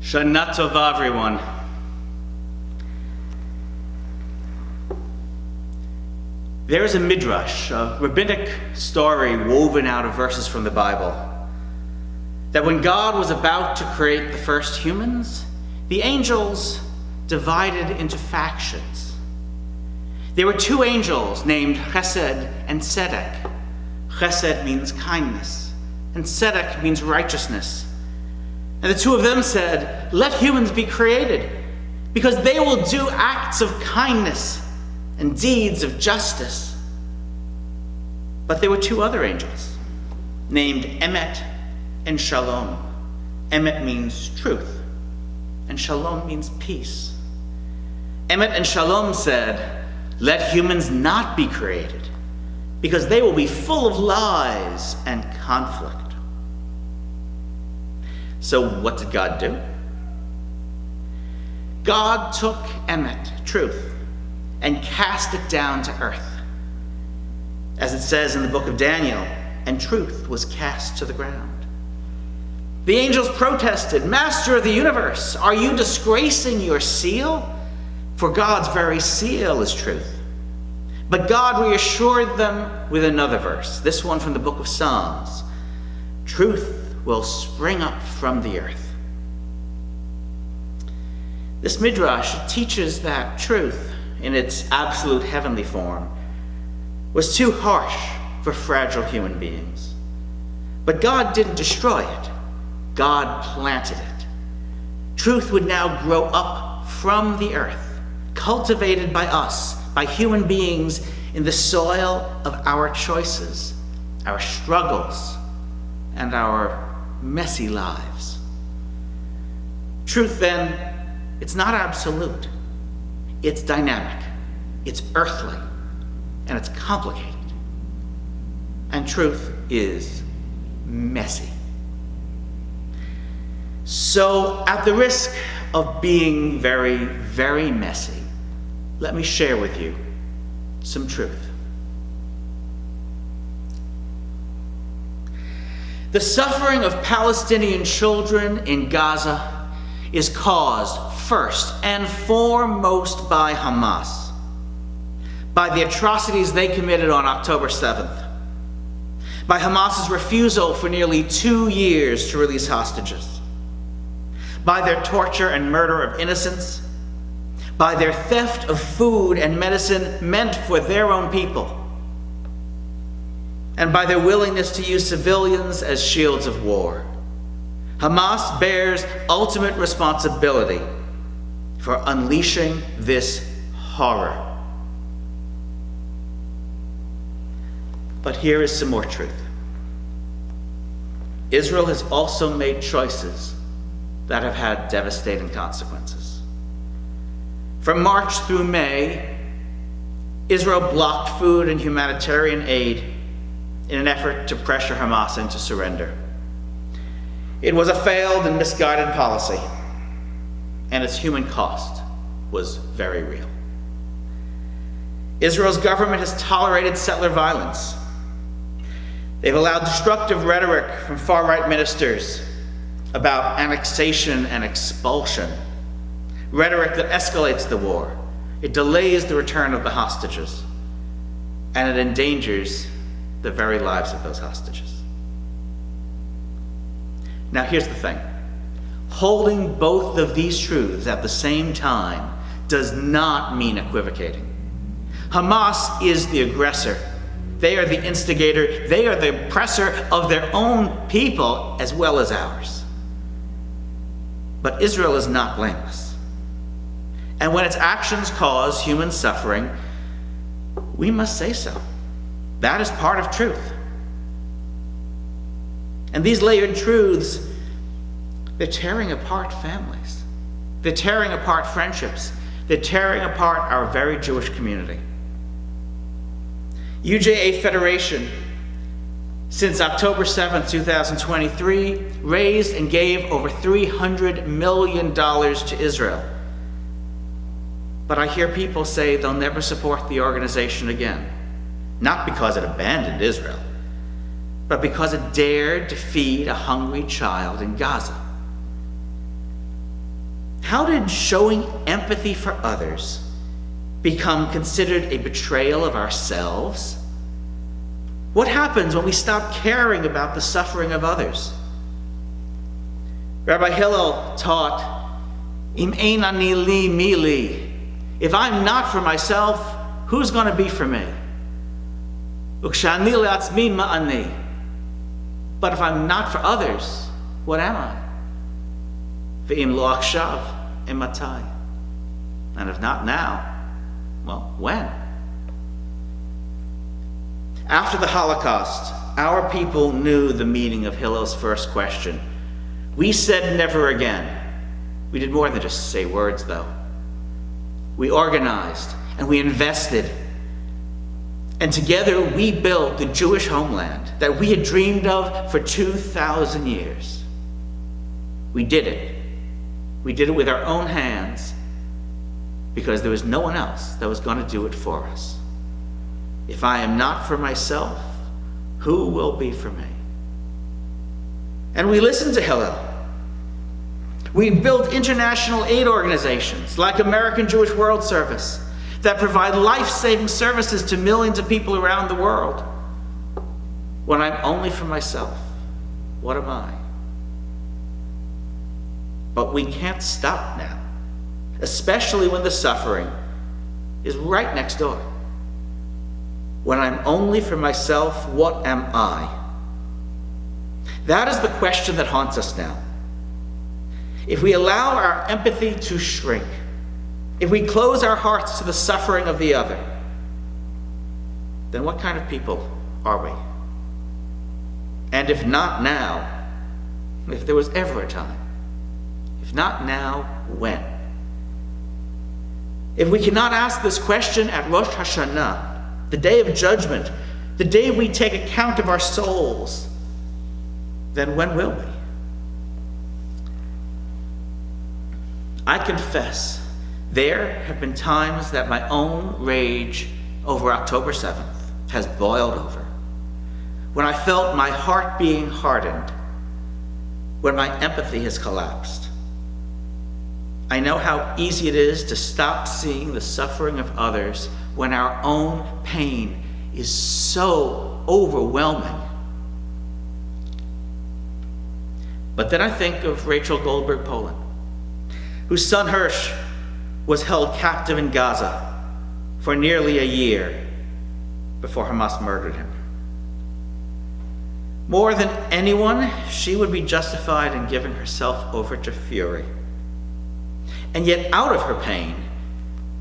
Shana Tova, everyone. There is a midrash, a rabbinic story woven out of verses from the Bible, that when God was about to create the first humans, the angels divided into factions. There were two angels named Chesed and Tzedek. Chesed means kindness, and Tzedek means righteousness. And the two of them said, "Let humans be created, because they will do acts of kindness and deeds of justice." But there were two other angels, named Emet and Shalom. Emet means truth, and Shalom means peace. Emet and Shalom said, "Let humans not be created, because they will be full of lies and conflict." So what did God do? God took Emet, truth, and cast it down to earth. As it says in the book of Daniel, and truth was cast to the ground. The angels protested, "Master of the universe, are you disgracing your seal? For God's very seal is truth." But God reassured them with another verse, this one from the book of Psalms. "Truth will spring up from the earth." This midrash teaches that truth, in its absolute heavenly form, was too harsh for fragile human beings. But God didn't destroy it. God planted it. Truth would now grow up from the earth, cultivated by us, by human beings, in the soil of our choices, our struggles, and our messy lives. Truth, then, it's not absolute. It's dynamic, it's earthly, and it's complicated. And truth is messy. So, at the risk of being very, very messy, let me share with you some truth. The suffering of Palestinian children in Gaza is caused first and foremost by Hamas, by the atrocities they committed on October 7th, by Hamas's refusal for nearly 2 years to release hostages, by their torture and murder of innocents, by their theft of food and medicine meant for their own people, and by their willingness to use civilians as shields of war. Hamas bears ultimate responsibility for unleashing this horror. But here is some more truth. Israel has also made choices that have had devastating consequences. From March through May, Israel blocked food and humanitarian aid in an effort to pressure Hamas into surrender. It was a failed and misguided policy, and its human cost was very real. Israel's government has tolerated settler violence. They've allowed destructive rhetoric from far-right ministers about annexation and expulsion, rhetoric that escalates the war. It delays the return of the hostages, and it endangers the very lives of those hostages. Now here's the thing. Holding both of these truths at the same time does not mean equivocating. Hamas is the aggressor. They are the instigator. They are the oppressor of their own people as well as ours. But Israel is not blameless. And when its actions cause human suffering, we must say so. That is part of truth. And these layered truths, they're tearing apart families. They're tearing apart friendships. They're tearing apart our very Jewish community. UJA Federation, since October 7th, 2023, raised and gave over $300 million to Israel. But I hear people say they'll never support the organization again. Not because it abandoned Israel, but because it dared to feed a hungry child in Gaza. how did showing empathy for others become considered a betrayal of ourselves? What happens when we stop caring about the suffering of others? Rabbi Hillel taught, Im ein ani li mi li. If I'm not for myself, who's going to be for me? Ukshani le'atzmi ma'ani. But if I'm not for others, what am I? Ve'im lo achshav imatai. And if not now, well, when? After the Holocaust, our people knew the meaning of Hillel's first question. We said never again. We did more than just say words, though. We organized and we invested. And together we built the Jewish homeland that we had dreamed of for 2,000 years. We did it. We did it with our own hands because there was no one else that was going to do it for us. If I am not for myself, who will be for me? And we listened to Hillel. We built international aid organizations like American Jewish World Service that provide life-saving services to millions of people around the world. When I'm only for myself, what am I? But we can't stop now, especially when the suffering is right next door. When I'm only for myself, what am I? That is the question that haunts us now. If we allow our empathy to shrink, if we close our hearts to the suffering of the other, then what kind of people are we? And if not now, if there was ever a time, if not now, when? If we cannot ask this question at Rosh Hashanah, the day of judgment, the day we take account of our souls, then when will we? I confess, there have been times that my own rage over October 7th has boiled over, when I felt my heart being hardened, when my empathy has collapsed. I know how easy it is to stop seeing the suffering of others when our own pain is so overwhelming. But then I think of Rachel Goldberg Poland, whose son Hirsch was held captive in Gaza for nearly a year before Hamas murdered him. More than anyone, she would be justified in giving herself over to fury. And yet, out of her pain,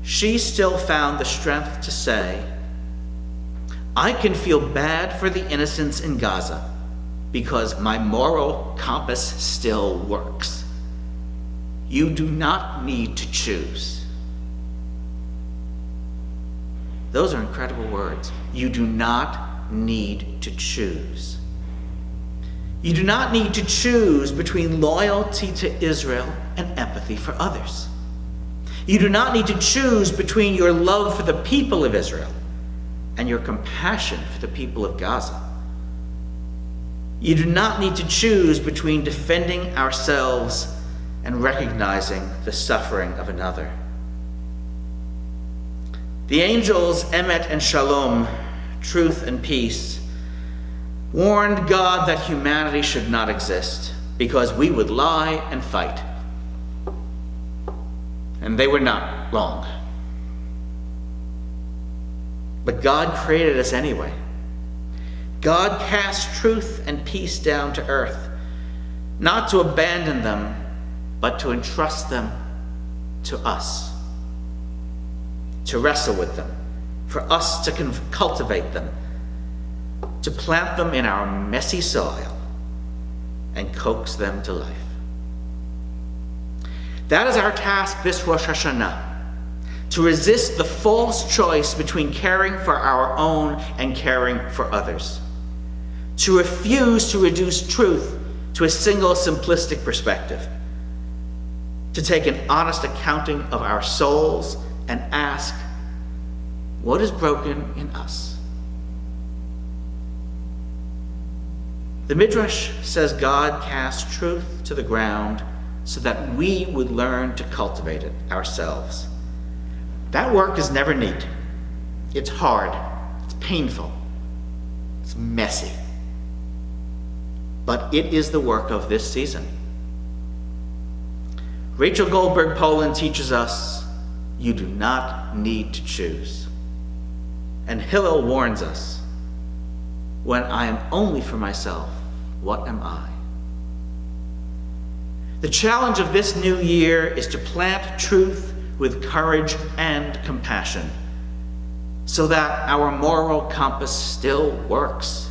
she still found the strength to say, I can feel bad for the innocents in Gaza because my moral compass still works. You do not need to choose. Those are incredible words. You do not need to choose. You do not need to choose between loyalty to Israel and empathy for others. You do not need to choose between your love for the people of Israel and your compassion for the people of Gaza. You do not need to choose between defending ourselves and recognizing the suffering of another. The angels Emet and Shalom, truth and peace, warned God that humanity should not exist because we would lie and fight. And they were not wrong. But God created us anyway. God cast truth and peace down to earth, not to abandon them, but to entrust them to us, to wrestle with them, for us to cultivate them, to plant them in our messy soil and coax them to life. That is our task this Rosh Hashanah, to resist the false choice between caring for our own and caring for others, to refuse to reduce truth to a single simplistic perspective, to take an honest accounting of our souls and ask, what is broken in us? The Midrash says God cast truth to the ground so that we would learn to cultivate it ourselves. That work is never neat. It's hard. It's painful. It's messy. But it is the work of this season. Rachel Goldberg Poland teaches us, you do not need to choose. And Hillel warns us, when I am only for myself, what am I? The challenge of this new year is to plant truth with courage and compassion, so that our moral compass still works,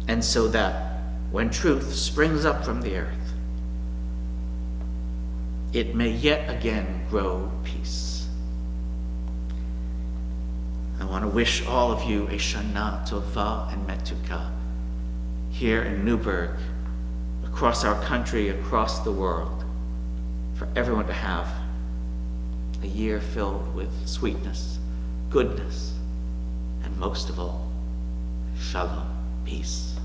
and so that when truth springs up from the earth, it may yet again grow peace. I want to wish all of you a Shana Tova and Metuka here in Newburgh, across our country, across the world, for everyone to have a year filled with sweetness, goodness, and most of all, shalom, peace.